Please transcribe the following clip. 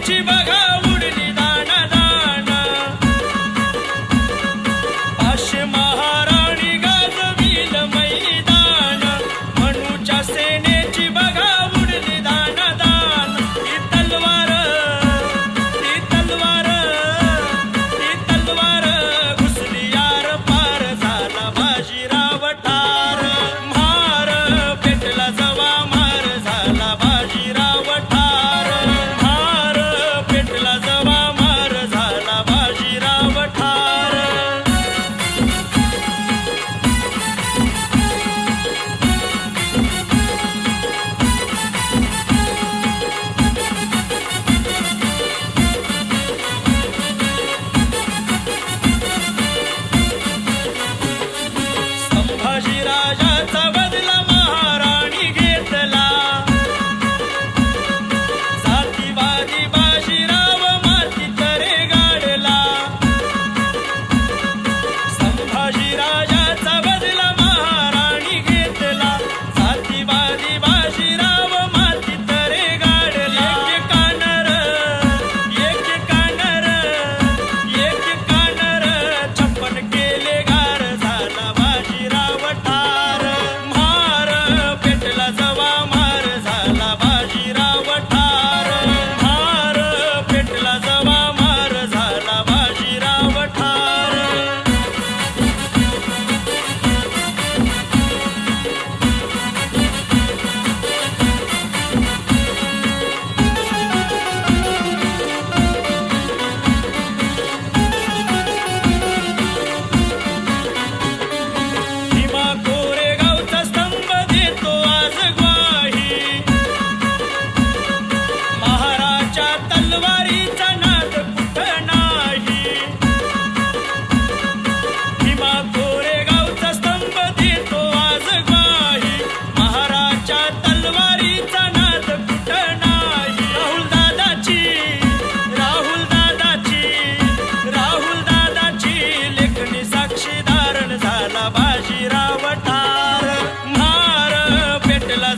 सेनेची बघा उडली दाण दाण, पाचशे महाराणी गाजविल मैदान, मनूच्या सेनेची बघा उडली दाण दाण, ती तलवार ती तलवार ती तलवार घुसली यार पार, झाला बाजीराव ठार, म्हार पेटला जवा मार, झाला बाजीराव ठार, म्हार पेटला जवा मार, झाला बाजीराव ठार. संभाजीराजाचा बदला महाराणी घेतला, जातीवादी बाजीराव मातीत रेगाडला. संभाजीराजाचा बदला महाराणी घेतला, जातीवादी बाजीराव मातीत रेगाडला. एक कानर छप्पन केले गार, झाला बाजीराव ठार, म्हार पेटला जवा मार, झाला बाजीराव ठार, म्हार पेटला जवा मार, झाला बाजीराव ठार. भीमा कोरेगावचा स्तंभ देतो आज ग्वाही, महाराच्या तलवारीचा नाद कुठं नाही. भीमा कोरेगावचा स्तंभ देतो आज ग्वाही, महाराच्या तलवारीचा नाद कुठं नाही. राहुल दादाची लेखणी साक्षीदारण, झाला बाजीराव ठार, म्हार पेटला